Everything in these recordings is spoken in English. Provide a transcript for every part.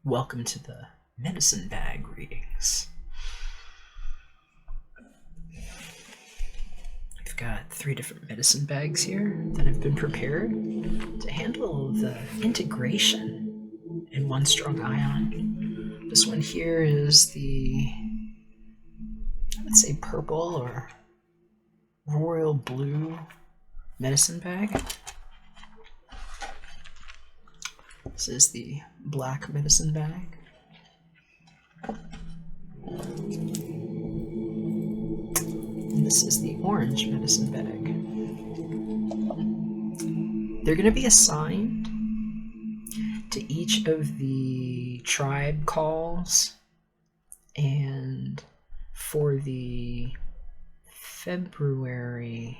Welcome to the medicine bag readings. I've got 3 different medicine bags here that have been prepared to handle the integration in one strong ion. This one here is the, I would say, purple or royal blue medicine bag. This is the black medicine bag. And this is the orange medicine bag. They're going to be assigned to each of the tribe calls, and for the February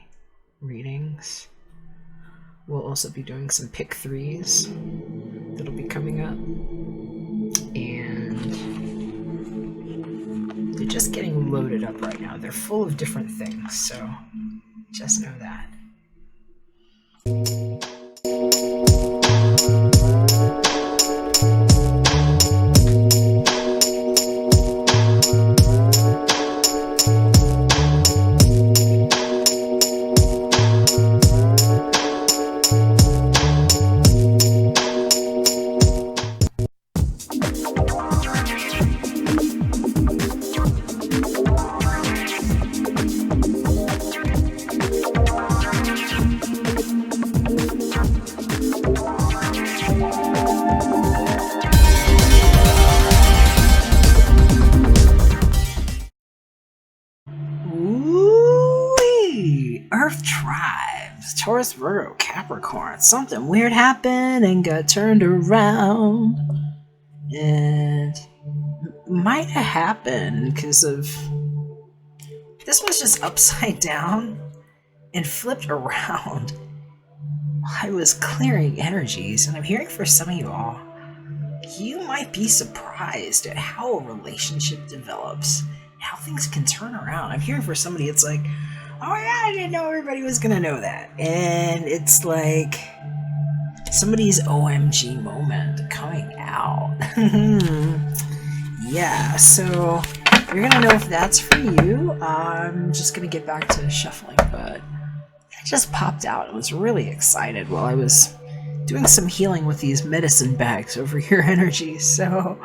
readings, we'll also be doing some pick 3s that'll be coming up, and they're just getting loaded up right now. They're full of different things, so just know that. Earth tribes, Taurus, Virgo, Capricorn. Something weird happened and got turned around. And might have happened because of this was just upside down and flipped around while I was clearing energies. And I'm hearing for some of you all, you might be surprised at how a relationship develops, how things can turn around. I'm hearing for somebody, it's like, oh my god, I didn't know everybody was gonna know that. And it's like somebody's OMG moment coming out. Yeah, so you're gonna know if that's for you. I'm just gonna get back to shuffling, but it just popped out. I was really excited while I was doing some healing with these medicine bags over your energy. So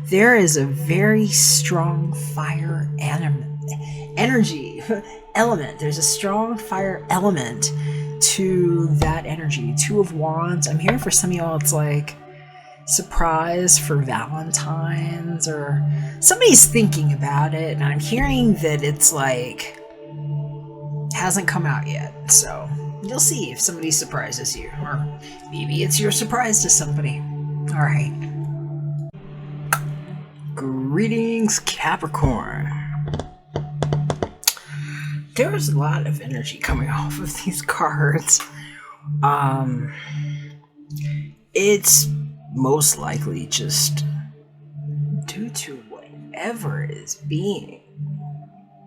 there is a very strong fire energy element. There's a strong fire element to that energy. 2 of Wands. I'm hearing for some of y'all it's like surprise for Valentine's, or somebody's thinking about it, and I'm hearing that it's like hasn't come out yet. So you'll see if somebody surprises you, or maybe it's your surprise to somebody. All right. Greetings, Capricorn. There's a lot of energy coming off of these cards. It's most likely just due to whatever is being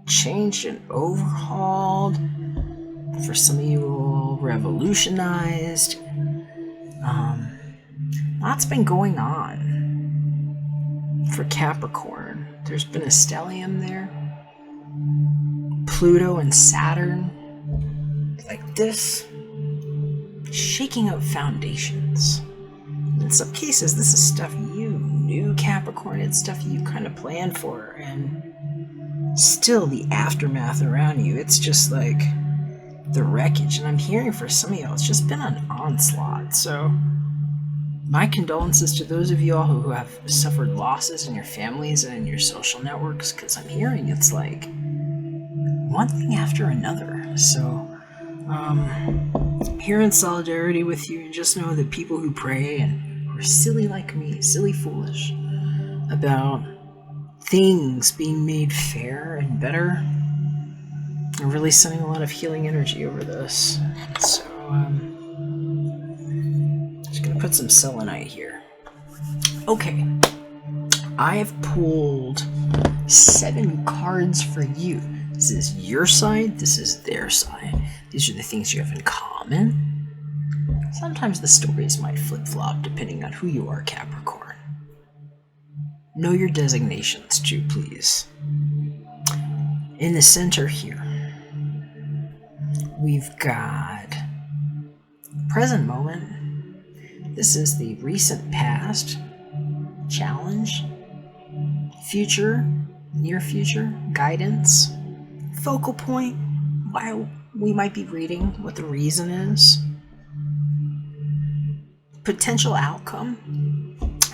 changed and overhauled. For some of you all, revolutionized. Lots been going on for Capricorn. There's been a stellium there. Pluto and Saturn, like this, shaking up foundations. In some cases, this is stuff you knew, Capricorn. It's stuff you kind of planned for, and still the aftermath around you. It's just like the wreckage. And I'm hearing for some of y'all, it's just been an onslaught. So my condolences to those of you all who have suffered losses in your families and in your social networks, because I'm hearing it's like one thing after another. So here in solidarity with you, and just know that people who pray and are silly like me, silly foolish about things being made fair and better, are really sending a lot of healing energy over this. So just gonna put some selenite here. Okay, I have pulled 7 cards for you. This is your side, this is their side. These are the things you have in common. Sometimes the stories might flip-flop depending on who you are, Capricorn. Know your designations too, please. In the center here, we've got present moment. This is the recent past, challenge, future, near future, guidance, focal point, why we might be reading, what the reason is, potential outcome.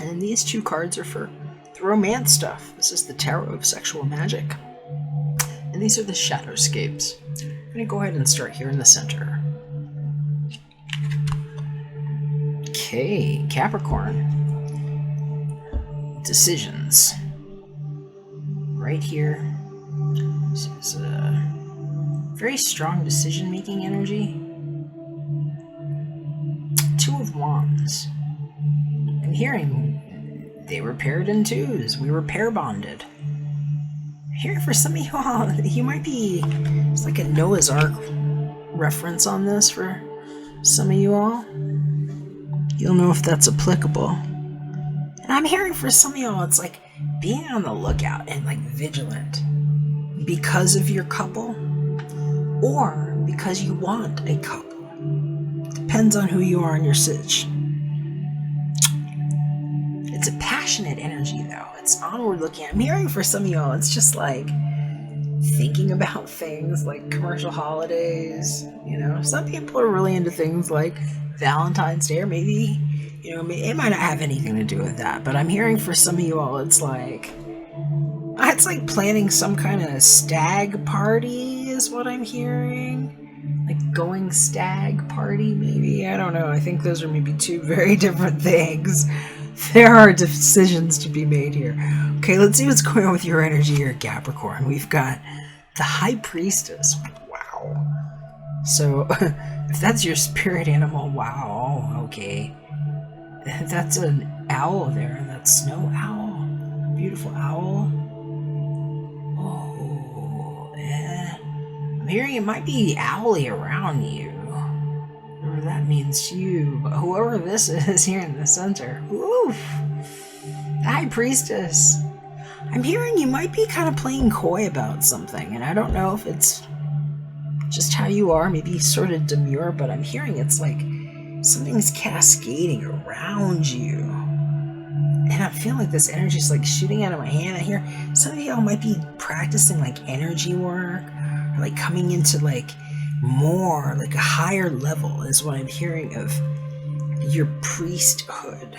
And then these two cards are for the romance stuff. This is the Tarot of Sexual Magic. And these are the Shadowscapes. I'm going to go ahead and start here in the center. Okay, Capricorn. Decisions. Right here. This is a very strong decision-making energy. Two of Wands. I'm hearing they were paired in twos. We were pair bonded. Here for some of you all, you might be, it's like a Noah's Ark reference on this for some of you all. You'll know if that's applicable. And I'm hearing for some of y'all, it's like being on the lookout and like vigilant because of your couple or because you want a couple. Depends on who you are in your sitch. It's a passionate energy though. It's onward looking. I'm hearing for some of y'all, it's just like thinking about things like commercial holidays. You know, some people are really into things like Valentine's Day, or maybe, you know, it might not have anything to do with that, but I'm hearing for some of you all, it's like planning some kind of stag party is what I'm hearing. Like going stag party, maybe. I don't know. I think those are maybe two very different things. There are decisions to be made here. Okay, let's see what's going on with your energy here, Capricorn. We've got the High Priestess. Wow. So, if that's your spirit animal, wow, okay. That's an owl there, and that's snow owl. Beautiful owl. Oh, I'm hearing it might be owly around you. Whatever that means to you. But whoever this is here in the center. Oof. The High Priestess. I'm hearing you might be kind of playing coy about something, and I don't know if it's just how you are, maybe sort of demure, but I'm hearing it's like something's cascading around you. And I'm feeling like this energy is like shooting out of my hand. I hear some of y'all might be practicing like energy work, or like coming into like more, like a higher level is what I'm hearing of your priesthood.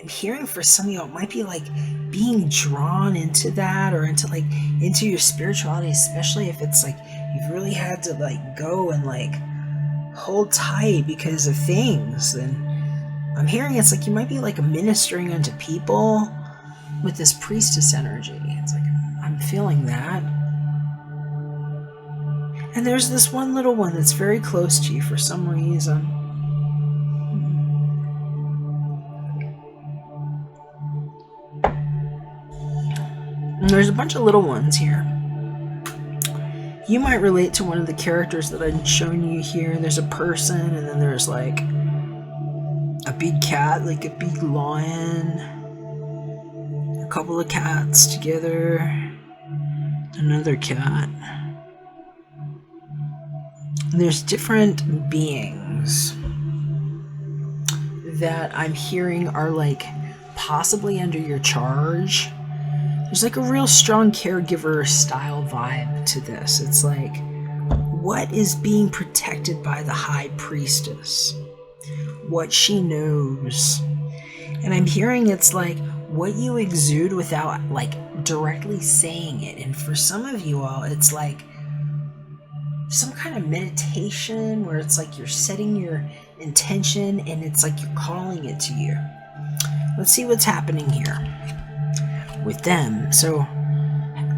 I'm hearing for some of y'all it might be like being drawn into that, or into your spirituality, especially if it's like you've really had to like go and like hold tight because of things. And I'm hearing it's like you might be like ministering unto people with this priestess energy. It's like I'm feeling that. And there's this one little one that's very close to you for some reason. And there's a bunch of little ones here. You might relate to one of the characters that I'm showing you here. There's a person, and then there's like a big cat, like a big lion, a couple of cats together, another cat. And there's different beings that I'm hearing are like possibly under your charge. There's like a real strong caregiver style vibe to this. It's like, what is being protected by the High Priestess? What she knows. And I'm hearing it's like what you exude without like directly saying it. And for some of you all, it's like some kind of meditation where it's like you're setting your intention and it's like you're calling it to you. Let's see what's happening here with them. So,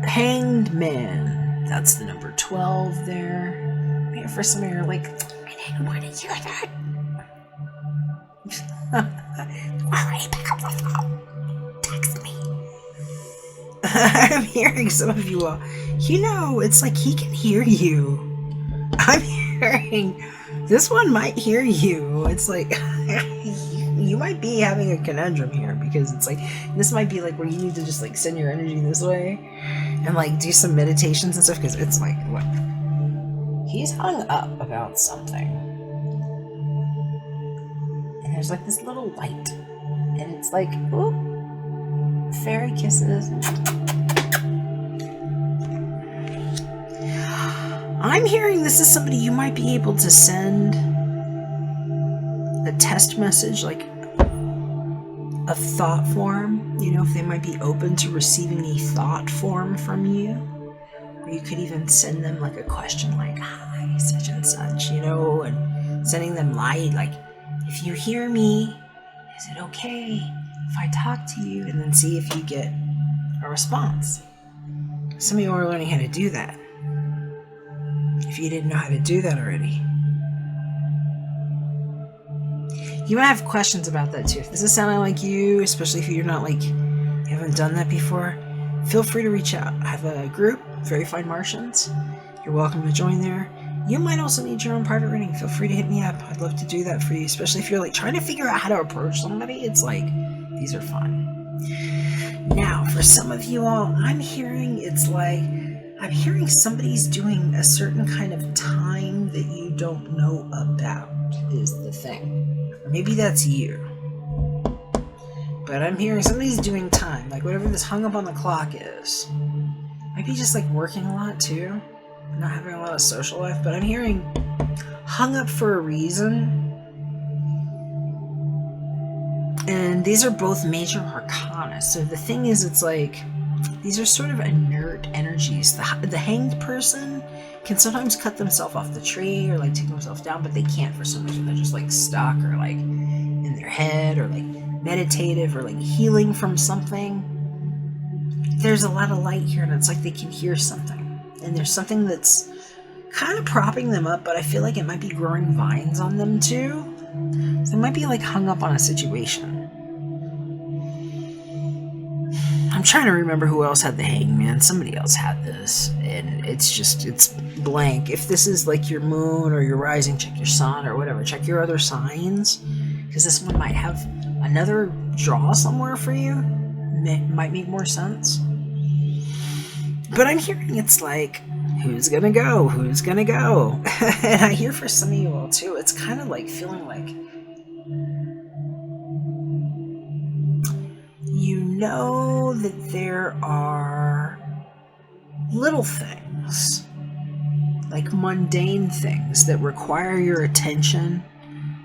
Hanged Man, that's the number 12 there. Maybe for some of you, like, I didn't want to hear that. Alright, pick up the phone. Text me. I'm hearing some of you all. You know, it's like he can hear you. I'm hearing this one might hear you. It's like you might be having a conundrum here, because it's like, this might be like where you need to just like send your energy this way and like do some meditations and stuff, because it's like, look, he's hung up about something, and there's like this little light, and it's like, oh, fairy kisses. I'm hearing this is somebody you might be able to send a test message, like a thought form, you know, if they might be open to receiving a thought form from you. Or you could even send them like a question like, hi, such and such, you know, and sending them light, like, if you hear me, is it okay if I talk to you? And then see if you get a response. Some of you are learning how to do that, if you didn't know how to do that already. You might have questions about that too. If this is sounding like you, especially if you're not like, you haven't done that before, feel free to reach out. I have a group, Verified Martians. You're welcome to join there. You might also need your own private reading. Feel free to hit me up. I'd love to do that for you, especially if you're like trying to figure out how to approach somebody. It's like, these are fun. Now, for some of you all, I'm hearing somebody's doing a certain kind of time that you don't know about is the thing. Or maybe that's you. But I'm hearing somebody's doing time, like whatever this hung up on the clock is. Might be just like working a lot too, not having a lot of social life, but I'm hearing hung up for a reason. And these are both major arcana. So the thing is, it's like, these are sort of inert energies. The hanged person can sometimes cut themselves off the tree or like take themselves down, but they can't for some reason. They're just like stuck or like in their head or like meditative or like healing from something. There's a lot of light here, and it's like they can hear something. And there's something that's kind of propping them up, but I feel like it might be growing vines on them too. So they might be like hung up on a situation. I'm trying to remember who else had the hangman. Somebody else had this, and it's blank. If this is like your moon or your rising, check your sun or whatever. Check your other signs, because this one might have another draw somewhere for you. Might make more sense. But I'm hearing it's like, who's gonna go? Who's gonna go? And I hear for some of you all too, it's kind of like feeling like, you know that there are little things, like mundane things that require your attention,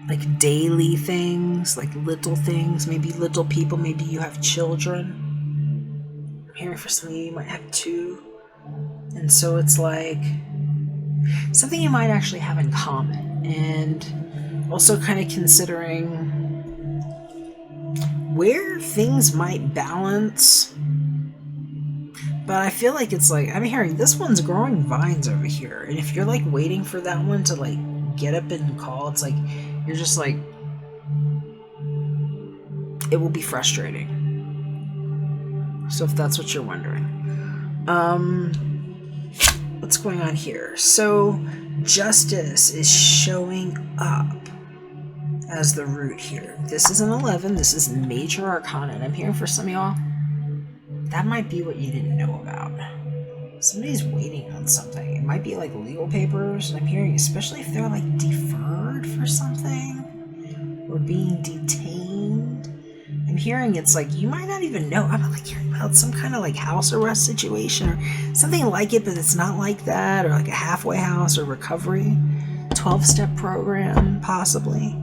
like daily things, like little things, maybe little people, maybe you have children. I'm hearing for some of you, you might have two. And so it's like something you might actually have in common, and also kind of considering where things might balance. But I feel like it's like, I'm hearing this one's growing vines over here, and if you're like waiting for that one to like get up and call, it's like you're just like, it will be frustrating. So if that's what you're wondering, what's going on here? So justice is showing up as the root here. This is an 11. This is major arcana, and I'm hearing for some of y'all, that might be what you didn't know about. Somebody's waiting on something. It might be like legal papers, and I'm hearing, especially if they're like deferred for something or being detained, I'm hearing it's like you might not even know. I'm like hearing about some kind of like house arrest situation or something like it, but it's not like that, or like a halfway house or recovery 12-step program possibly.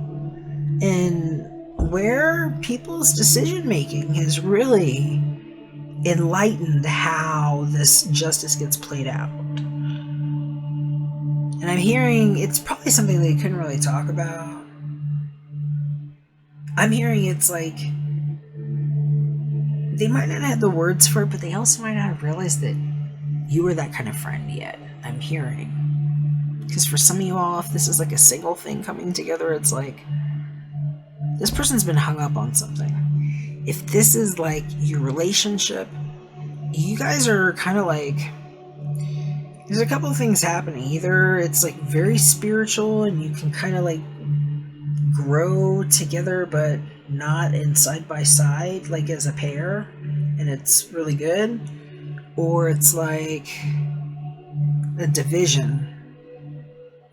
And where people's decision making has really enlightened how this justice gets played out. And I'm hearing it's probably something they couldn't really talk about. I'm hearing it's like they might not have the words for it, but they also might not have realized that you were that kind of friend yet. I'm hearing. Because for some of you all, if this is like a single thing coming together, it's like this person's been hung up on something. If this is like your relationship, you guys are kind of like, there's a couple of things happening. Either it's like very spiritual and you can kind of like grow together, but not in side by side, like as a pair, and it's really good, or it's like a division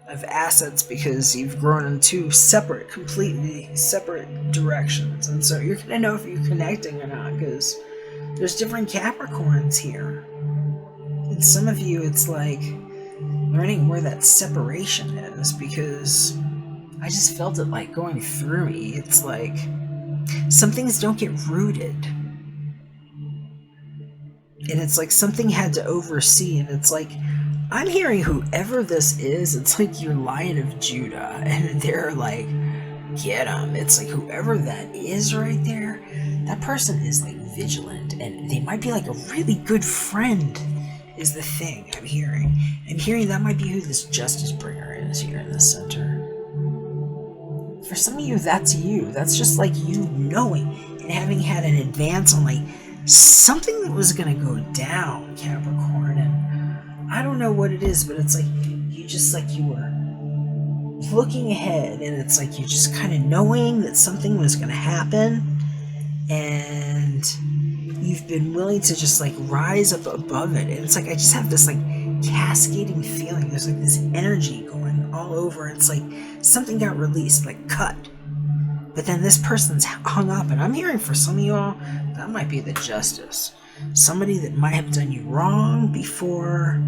of assets because you've grown in two separate, completely separate directions. And so you're going to know if you're connecting or not, because there's different Capricorns here. And some of you, it's like learning where that separation is, because I just felt it like going through me. It's like some things don't get rooted. And it's like something had to oversee, and it's like, I'm hearing whoever this is, it's like your Lion of Judah, and they're like, get him. It's like whoever that is right there, that person is like vigilant, and they might be like a really good friend, is the thing I'm hearing. I'm hearing that might be who this justice bringer is here in the center. For some of you, that's you. That's just like you knowing and having had an advance on like something that was going to go down, Capricorn. And I don't know what it is, but it's like you just like you were looking ahead, and it's like you just kind of knowing that something was going to happen, and you've been willing to just like rise up above it. And it's like I just have this like cascading feeling. There's like this energy going all over. It's like something got released, like cut. But then this person's hung up, and I'm hearing for some of you all, that might be the justice. Somebody that might have done you wrong before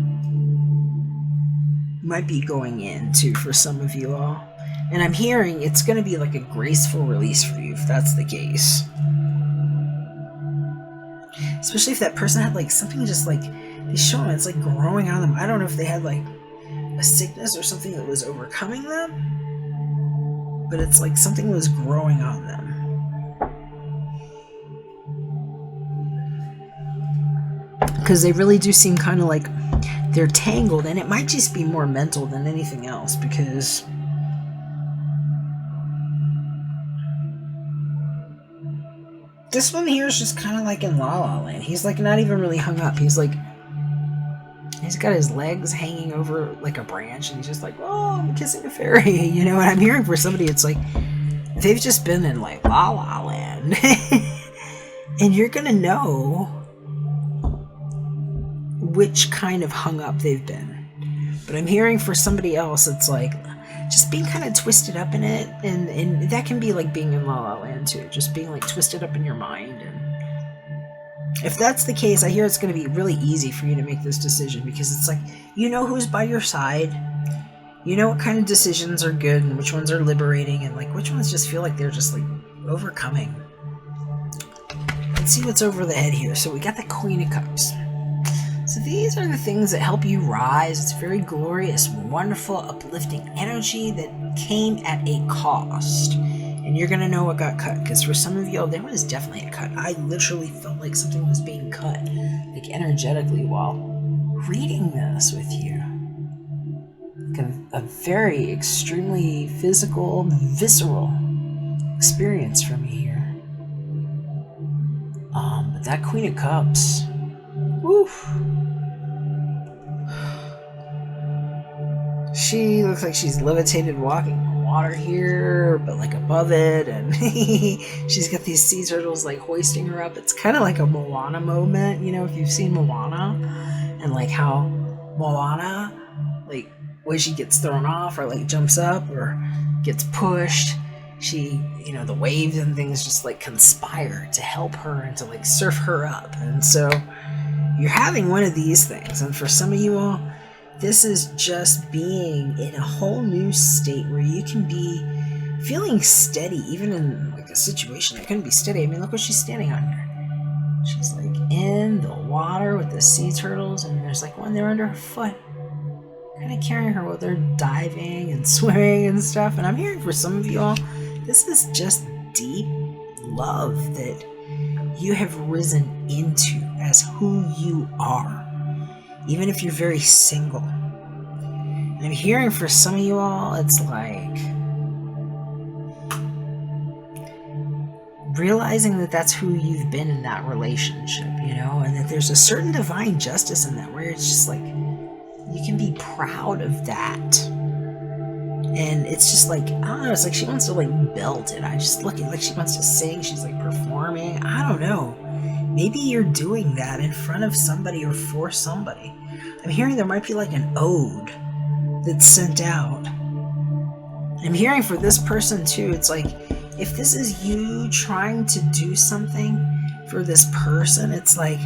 might be going in too for some of you all. And I'm hearing it's going to be like a graceful release for you if that's the case. Especially if that person had like something just like, they show them it's like growing on them. I don't know if they had like a sickness or something that was overcoming them, but it's like something was growing on them. Because they really do seem kind of like they're tangled, and it might just be more mental than anything else, because this one here is just kind of like in La La Land. He's like not even really hung up. He's like, he's got his legs hanging over like a branch, and he's just like, oh, I'm kissing a fairy. You know what I'm hearing for somebody? It's like they've just been in like La La Land. And you're gonna know which kind of hung up they've been. But I'm hearing for somebody else, it's like just being kind of twisted up in it, and that can be like being in La La Land too, just being like twisted up in your mind. And if that's the case, I hear it's going to be really easy for you to make this decision, because it's like you know who's by your side, you know what kind of decisions are good and which ones are liberating, and like which ones just feel like they're just like overcoming. Let's see what's over the head here. So we got the Queen of Cups. So these are the things that help you rise. It's very glorious, wonderful, uplifting energy that came at a cost. And you're going to know what got cut, because for some of you, there was definitely a cut. I literally felt like something was being cut, like energetically, while reading this with you. Like a very extremely physical, visceral experience for me here. But that Queen of Cups, woof. She looks like she's levitated walking on water here, but like above it, and she's got these sea turtles like hoisting her up. It's kind of like a Moana moment, you know, if you've seen Moana, and like how Moana, like when she gets thrown off or like jumps up or gets pushed, she, you know, the waves and things just like conspire to help her and to like surf her up. And so you're having one of these things, and for some of you all, this is just being in a whole new state where you can be feeling steady, even in like a situation that couldn't be steady. I mean, look what she's standing on here. She's like in the water with the sea turtles, and there's like one there under her foot, kind of carrying her while they're diving and swimming and stuff. And I'm hearing for some of you all, this is just deep love that you have risen into as who you are, even if you're very single. And I'm hearing for some of you all, it's like realizing that that's who you've been in that relationship, you know, and that there's a certain divine justice in that, where it's just like you can be proud of that. And it's just like, I don't know, it's like she wants to like belt it. I just look at like she wants to sing, she's like performing. I don't know. Maybe you're doing that in front of somebody or for somebody. I'm hearing there might be like an ode that's sent out. I'm hearing for this person too, it's like, if this is you trying to do something for this person, it's like,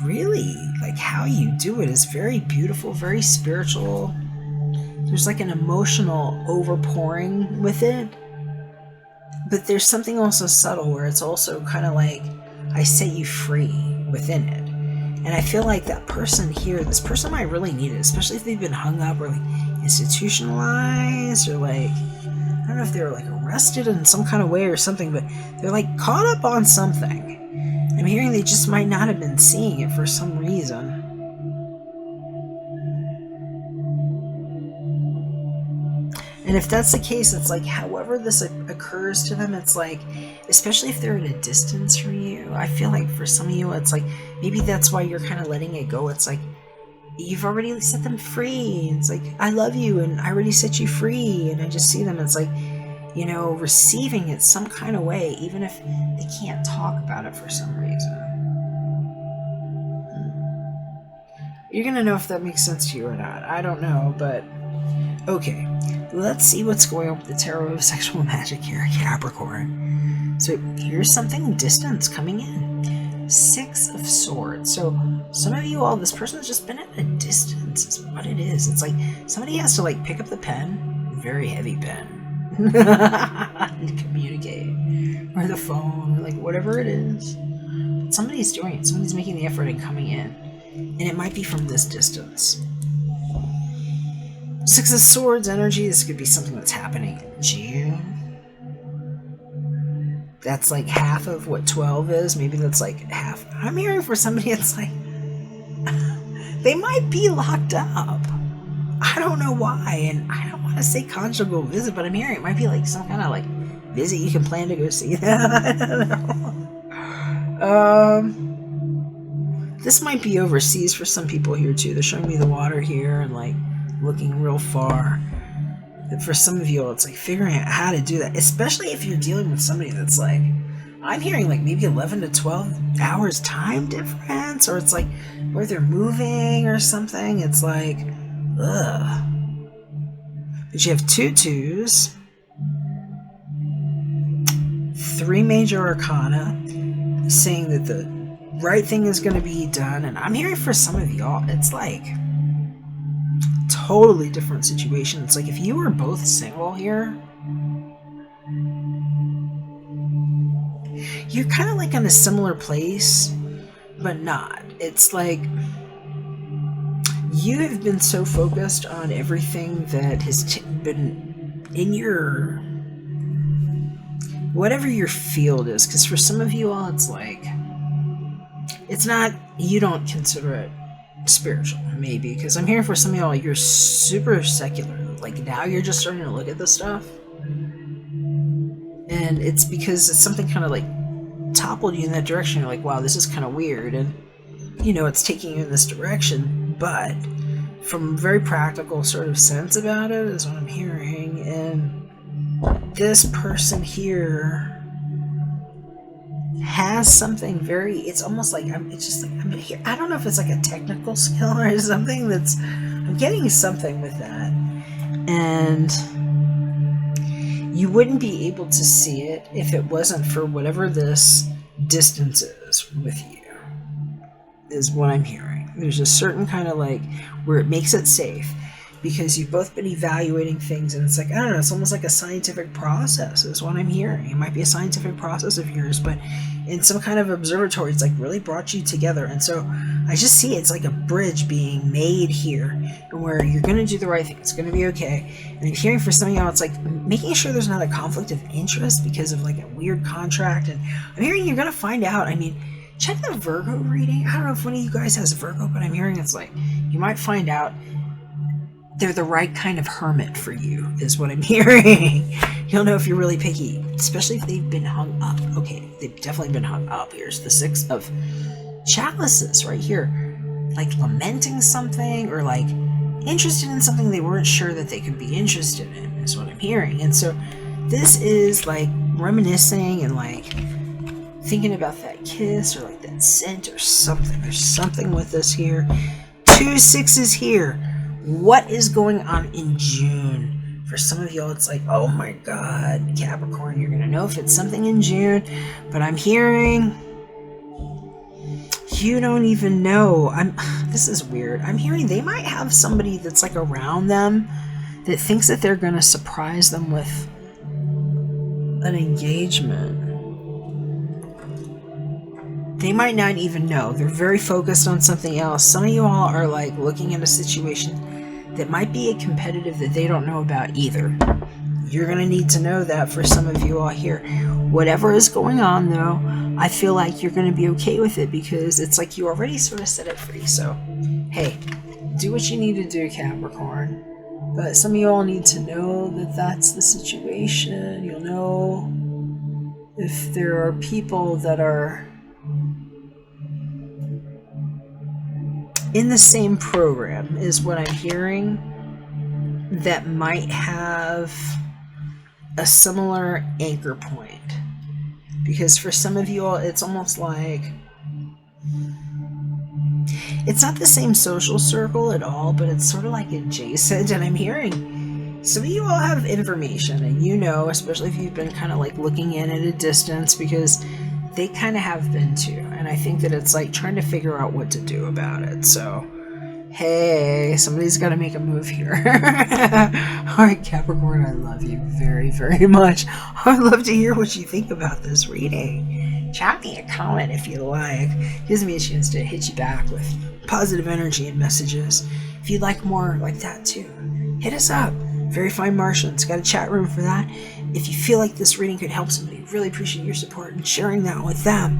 really, like how you do it is very beautiful, very spiritual. There's like an emotional overpouring with it. But there's something also subtle where it's also kind of like, I set you free within it. And I feel like that person here, this person might really need it, especially if they've been hung up or like institutionalized or like, I don't know if they were like arrested in some kind of way or something, but they're like caught up on something. I'm hearing they just might not have been seeing it for some reason. And if that's the case, it's like, however this occurs to them, it's like, especially if they're at a distance from you, I feel like for some of you, it's like, maybe that's why you're kind of letting it go. It's like, you've already set them free. It's like, I love you and I already set you free. And I just see them, it's like, you know, receiving it some kind of way, even if they can't talk about it for some reason. You're going to know if that makes sense to you or not. I don't know, but okay. Let's see what's going on with the tarot of sexual magic here, Capricorn. So here's something distance coming in. 6 of Swords. So some of you all, this person's just been at a distance is what it is. It's like somebody has to like pick up the pen, very heavy pen, and communicate. Or the phone, or like whatever it is. But somebody's doing it. Somebody's making the effort and coming in. And it might be from this distance. 6 of Swords energy, this could be something that's happening in June. That's like half of what 12 is. Maybe that's like half. I'm hearing for somebody it's like, they might be locked up. I don't know why, and I don't want to say conjugal visit, but I'm hearing it might be like some kind of like visit you can plan to go see them. I don't know. This might be overseas for some people here too. They're showing me the water here and like looking real far. But for some of you, it's like figuring out how to do that, especially if you're dealing with somebody that's like, I'm hearing like maybe 11 to 12 hours time difference, or it's like where they're moving or something. It's like, ugh. But you have 2 2s, 3 major arcana, saying that the right thing is going to be done. And I'm hearing for some of y'all, it's like totally different situation. It's like if you were both single here, you're kind of like in a similar place, but not. It's like you have been so focused on everything that has been in your, whatever your field is, because for some of you all, it's like, it's not, you don't consider it spiritual, maybe, because I'm hearing for some of y'all, you're super secular. Like now you're just starting to look at this stuff, and it's because it's something kind of like toppled you in that direction. You're like, wow, this is kind of weird, and you know it's taking you in this direction, but from a very practical sort of sense about it is what I'm hearing. And this person here has something very, it's almost like it's just like I'm here. I don't know if it's like a technical skill or something that's, I'm getting something with that, and you wouldn't be able to see it if it wasn't for whatever this distance is with you, is what I'm hearing. There's a certain kind of like where it makes it safe, because you've both been evaluating things, and it's like, I don't know, it's almost like a scientific process is what I'm hearing. It might be a scientific process of yours, but in some kind of observatory, it's like really brought you together. And so I just see it's like a bridge being made here, and where you're going to do the right thing. It's going to be okay. And I'm hearing for some of y'all, it's like making sure there's not a conflict of interest because of like a weird contract. And I'm hearing you're going to find out. I mean, check the Virgo reading. I don't know if one of you guys has Virgo, but I'm hearing it's like you might find out they're the right kind of hermit for you, is what I'm hearing. You'll know if you're really picky, especially if they've been hung up. Okay, they've definitely been hung up. Here's the 6 of Chalices right here. Like lamenting something, or like interested in something they weren't sure that they could be interested in, is what I'm hearing. And so this is like reminiscing and like thinking about that kiss or like that scent or something. There's something with this here. 2 6s here. What is going on in June? For some of y'all, it's like, oh my God, Capricorn, you're gonna know if it's something in June. But I'm hearing you don't even know. This is weird. I'm hearing they might have somebody that's like around them that thinks that they're gonna surprise them with an engagement. They might not even know. They're very focused on something else. Some of you all are like looking at a situation that might be a competitive that they don't know about either. You're going to need to know that for some of you all here. Whatever is going on though, I feel like you're going to be okay with it because it's like you already sort of set it free. So, hey, do what you need to do, Capricorn. But some of you all need to know that that's the situation. You'll know if there are people that are in the same program, is what I'm hearing, that might have a similar anchor point. Because for some of you all, it's almost like it's not the same social circle at all, but it's sort of like adjacent. And I'm hearing some of you all have information, and you know, especially if you've been kind of like looking in at a distance, because they kind of have been too. And I think that it's like trying to figure out what to do about it. So, hey, somebody's got to make a move here. All right, Capricorn, I love you very, very much. I'd love to hear what you think about this reading. Chat me a comment if you like. Gives me a chance to hit you back with positive energy and messages. If you'd like more like that too, hit us up. Very Fine Martians, got a chat room for that. If you feel like this reading could help somebody, really appreciate your support and sharing that with them.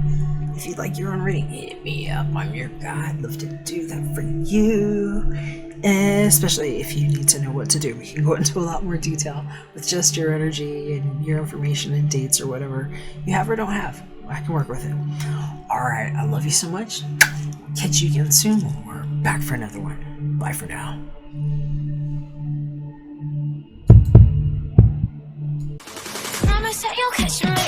If you'd like your own reading, hit me up. I'm your guy. I'd love to do that for you. Especially if you need to know what to do. We can go into a lot more detail with just your energy and your information and dates or whatever you have or don't have. I can work with it. Alright, I love you so much. Catch you again soon when we're back for another one. Bye for now. Promise that you'll catch me.